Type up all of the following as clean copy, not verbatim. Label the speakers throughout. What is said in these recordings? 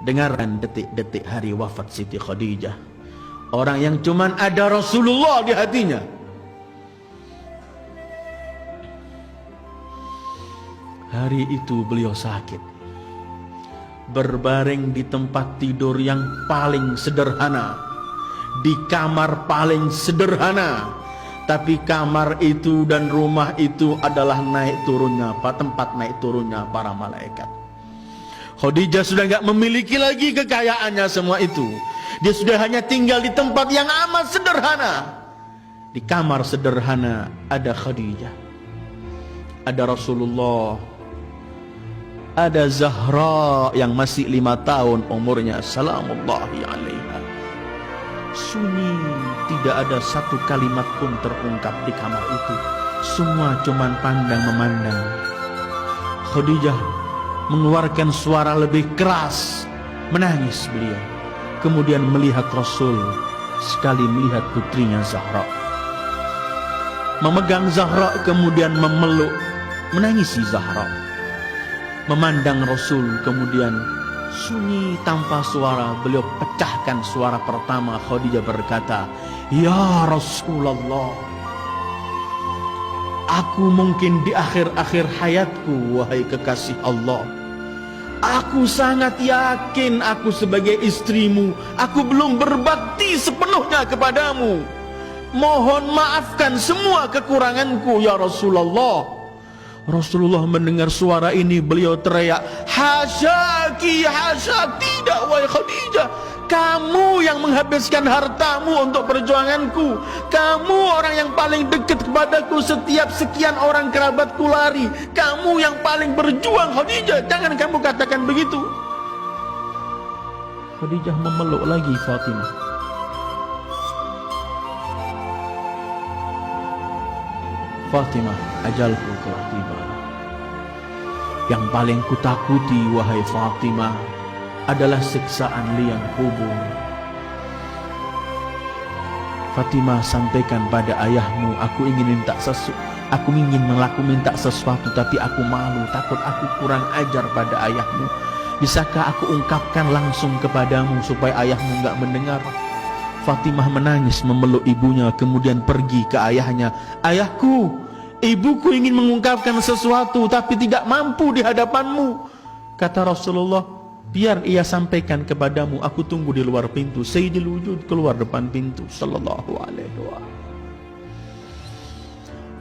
Speaker 1: Dengarkan detik-detik hari wafat Siti Khadijah. Orang yang cuman ada Rasulullah di hatinya. Hari itu beliau sakit, berbaring di tempat tidur yang paling sederhana, di kamar paling sederhana. Tapi kamar itu dan rumah itu adalah tempat naik turunnya para malaikat. Khadijah sudah gak memiliki lagi kekayaannya semua itu. Dia sudah hanya tinggal di tempat yang amat sederhana. Di kamar sederhana ada Khadijah, ada Rasulullah, ada Zahra yang masih 5 tahun umurnya, salamullahi alaiha. Sunyi, tidak ada satu kalimat pun terungkap di kamar itu. Semua cuman pandang memandang. Khadijah mengeluarkan suara lebih keras, menangis beliau. Kemudian melihat Rasul, sekali melihat putrinya Zahra, memegang Zahra, kemudian memeluk, menangisi Zahra. Memandang Rasul, kemudian sunyi tanpa suara, beliau pecahkan suara pertama. Khadijah berkata, "Ya Rasulullah, aku mungkin di akhir-akhir hayatku, wahai kekasih Allah. Aku sangat yakin aku sebagai istrimu, aku belum berbakti sepenuhnya kepadamu. Mohon maafkan semua kekuranganku ya Rasulullah." Rasulullah mendengar suara ini, beliau teriak, "Hasyaki, hasya, tidak wahai Khadijah. Kamu yang menghabiskan hartamu untuk perjuanganku. Kamu orang yang paling dekat kepadaku, setiap sekian orang kerabatku lari. Kamu yang paling berjuang Khadijah, jangan kamu katakan begitu." Khadijah memeluk lagi Fatimah. "Fatimah, ajalku telah tiba. Yang paling kutakuti wahai Fatimah adalah siksaan liang kubur. Fatimah, sampaikan pada ayahmu, aku ingin minta sesuatu, tapi aku malu, takut aku kurang ajar pada ayahmu. Bisakah aku ungkapkan langsung kepadamu supaya ayahmu enggak mendengar?" Fatimah menangis memeluk ibunya, kemudian pergi ke ayahnya. "Ayahku, ibuku ingin mengungkapkan sesuatu tapi tidak mampu di hadapanmu." Kata Rasulullah, "Biar ia sampaikan kepadamu, aku tunggu di luar pintu." Sayyidul Wujud keluar depan pintu sallallahu alaihi wasallam.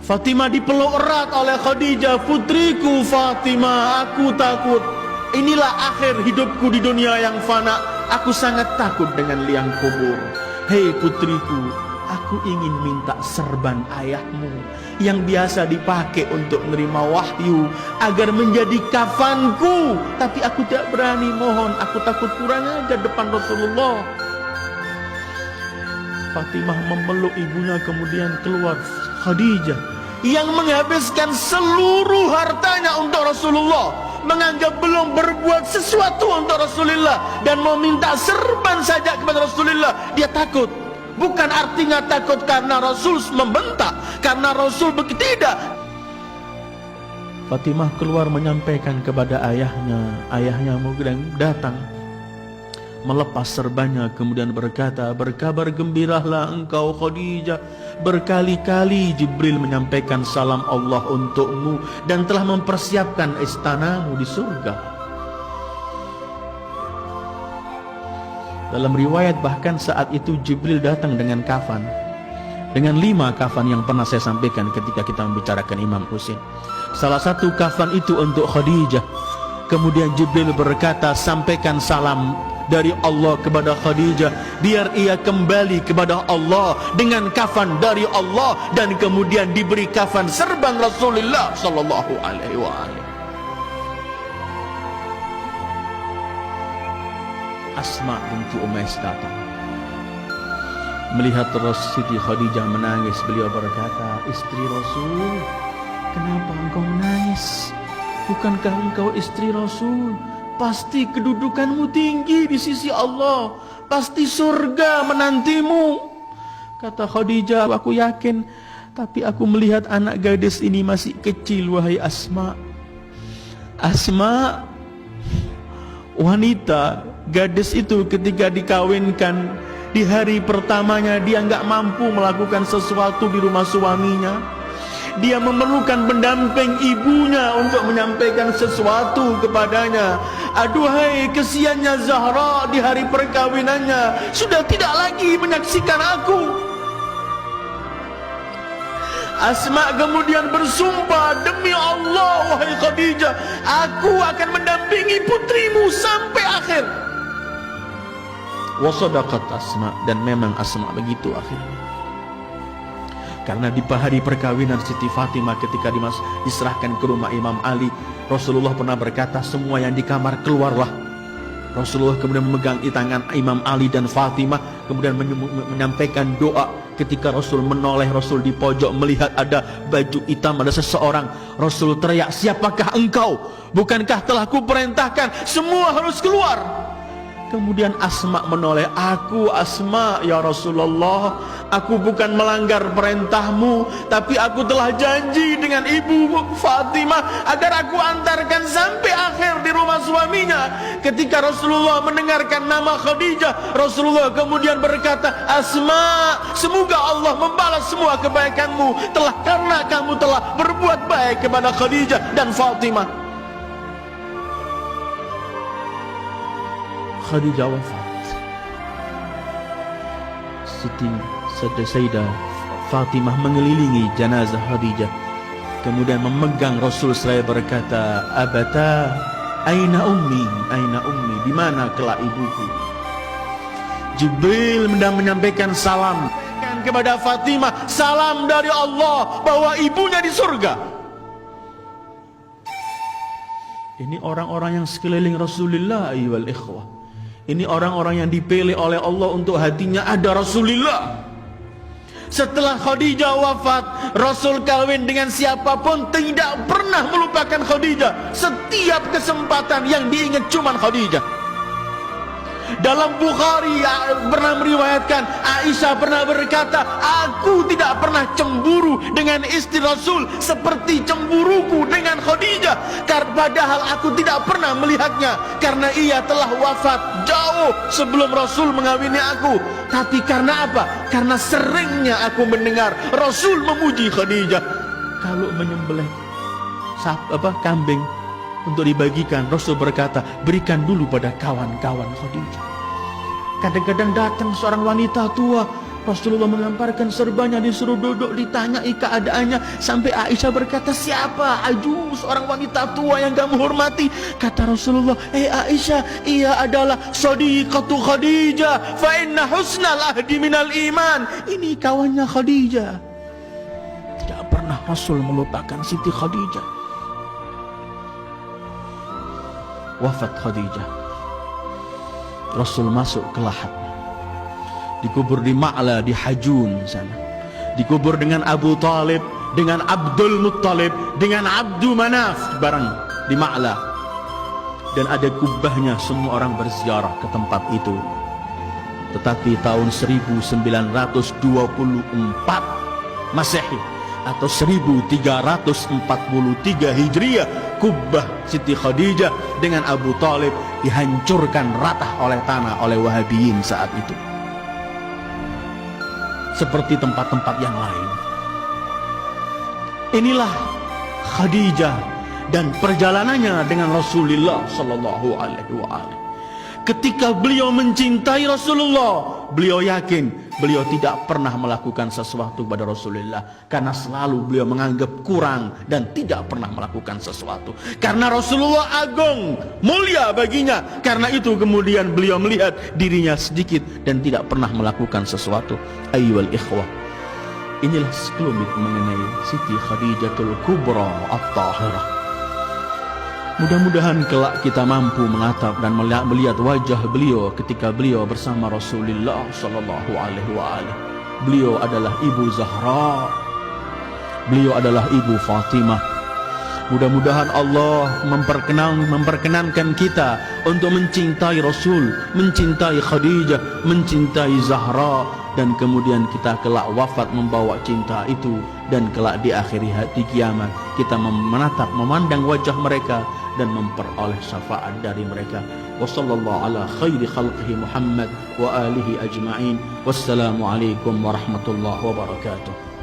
Speaker 1: Fatimah dipeluk erat oleh Khadijah. "Putriku Fatimah, aku takut. Inilah akhir hidupku di dunia yang fana. Aku sangat takut dengan liang kubur. Hei putriku, aku ingin minta serban ayahmu yang biasa dipakai untuk menerima wahyu agar menjadi kafanku. Tapi aku tidak berani, mohon, aku takut kurang ajar depan Rasulullah." Fatimah memeluk ibunya, kemudian keluar. Khadijah yang menghabiskan seluruh hartanya untuk Rasulullah, menganggap belum berbuat sesuatu untuk Rasulullah dan mau minta serban saja kepada Rasulullah. Dia takut. Bukan artinya takut karena Rasul membentak, karena Rasul begitu, tidak. Fatimah keluar menyampaikan kepada ayahnya. Ayahnya kemudian datang, melepas serbannya, kemudian berkata, "Berkabar gembiralah engkau Khadijah. Berkali-kali Jibril menyampaikan salam Allah untukmu dan telah mempersiapkan istanamu di surga." Dalam riwayat bahkan saat itu Jibril datang dengan kafan, dengan 5 kafan yang pernah saya sampaikan ketika kita membicarakan Imam Husain. Salah satu kafan itu untuk Khadijah. Kemudian Jibril berkata, "Sampaikan salam dari Allah kepada Khadijah, biar ia kembali kepada Allah dengan kafan dari Allah." Dan kemudian diberi kafan serban Rasulullah sallallahu alaihi wasallam. Asma binti Umais datang, melihat Siti Khadijah menangis. Beliau berkata, "Istri Rasul, kenapa engkau menangis? Bukankah engkau istri Rasul? Pasti kedudukanmu tinggi di sisi Allah, pasti surga menantimu." Kata Khadijah, "Aku yakin, tapi aku melihat anak gadis ini masih kecil wahai Asma. Asma wanita Gadis itu ketika dikawinkan, di hari pertamanya dia nggak mampu melakukan sesuatu di rumah suaminya. Dia memerlukan pendamping ibunya untuk menyampaikan sesuatu kepadanya. Aduhai, kesiannya Zahra di hari perkawinannya sudah tidak lagi menyaksikan aku. Asma kemudian bersumpah, demi Allah wahai Khadijah, aku akan mendampingi putrimu sampai akhir. Wa sadaqat Asma, dan memang Asma begitu akhirnya. Karena di hari perkawinan Siti Fatimah ketika diserahkan ke rumah Imam Ali, Rasulullah pernah berkata, semua yang di kamar keluarlah. Rasulullah kemudian memegang tangan Imam Ali dan Fatimah, kemudian menyampaikan doa. Ketika Rasul menoleh, Rasul di pojok melihat ada baju hitam, ada seseorang. Rasul teriak, siapakah engkau? Bukankah telah kuperintahkan semua harus keluar? Kemudian Asma menoleh, aku Asma ya Rasulullah, aku bukan melanggar perintahmu, tapi aku telah janji dengan ibu Fatimah agar aku antarkan sampai akhir di rumah suaminya. Ketika Rasulullah mendengarkan nama Khadijah, Rasulullah kemudian berkata, Asma, semoga Allah membalas semua kebaikanmu karena kamu telah berbuat baik kepada Khadijah dan Fatimah. Khadijah wafat. Siti Sayyidah Fatimah mengelilingi jenazah Khadijah, kemudian memegang Rasul seraya berkata, Abata, aina ummi, aina ummi, di mana kelak ibuku? Jibril menyampaikan salam kepada Fatimah, salam dari Allah bahwa ibunya di surga. Ini orang-orang yang sekeliling Rasulullah ayyuhal ikhwah. Ini orang-orang yang dipilih oleh Allah untuk hatinya ada Rasulullah. Setelah Khadijah wafat, Rasul kawin dengan siapapun tidak pernah melupakan Khadijah. Setiap kesempatan yang diingat cuma Khadijah. Dalam Bukhari pernah meriwayatkan, Aisyah pernah berkata, aku tidak pernah cemburu dengan istri Rasul seperti cemburuku dengan Khadijah. Padahal aku tidak pernah melihatnya, karena ia telah wafat jauh sebelum Rasul mengawini aku. Tapi karena apa? Karena seringnya aku mendengar Rasul memuji Khadijah. Kalau menyembelih kambing untuk dibagikan, Rasul berkata, berikan dulu pada kawan-kawan Khadijah. Kadang-kadang datang seorang wanita tua, Rasulullah melemparkan serbanya, disuruh duduk, ditanyai keadaannya, sampai Aisyah berkata, siapa ajuz, seorang wanita tua yang kamu hormati? Kata Rasulullah, Aisyah, ia adalah sadiqatu Khadijah, fa inna husnal ahdi minal iman. Ini kawannya Khadijah. Tidak pernah Rasul melupakan Siti Khadijah. Wafat Khadijah, Rasul masuk ke Lahad, dikubur di Ma'la di Hajun sana, dikubur dengan Abu Talib, dengan Abdul Muttalib, dengan Abdu Manaf bareng di Ma'la. Dan ada kubahnya, semua orang berziarah ke tempat itu. Tetapi tahun 1924 Masehi atau 1343 Hijriah, kubah Siti Khadijah dengan Abu Talib dihancurkan rata oleh tanah oleh Wahabiyin saat itu. Seperti tempat-tempat yang lain. Inilah Khadijah dan perjalanannya dengan Rasulullah sallallahu alaihi wasallam. Ketika beliau mencintai Rasulullah, beliau yakin beliau tidak pernah melakukan sesuatu kepada Rasulullah, karena selalu beliau menganggap kurang dan tidak pernah melakukan sesuatu. Karena Rasulullah agung, mulia baginya, karena itu kemudian beliau melihat dirinya sedikit dan tidak pernah melakukan sesuatu. Ayyuhal ikhwah, inilah sekelumit mengenai Siti Khadijatul Kubra At-Tahirah. Mudah-mudahan kelak kita mampu menatap dan melihat wajah beliau ketika beliau bersama Rasulullah sallallahu alaihi wasallam. Beliau adalah Ibu Zahra. Beliau adalah Ibu Fatimah. Mudah-mudahan Allah memperkenankan kita untuk mencintai Rasul, mencintai Khadijah, mencintai Zahra, dan kemudian kita kelak wafat membawa cinta itu, dan kelak di akhir hati kiamat kita menatap, memandang wajah mereka dan memperoleh syafaat dari mereka. wa sallallahu ala khairi khalqihi Muhammad wa alihi ajma'in. Wassalamu alaikum warahmatullahi wabarakatuh.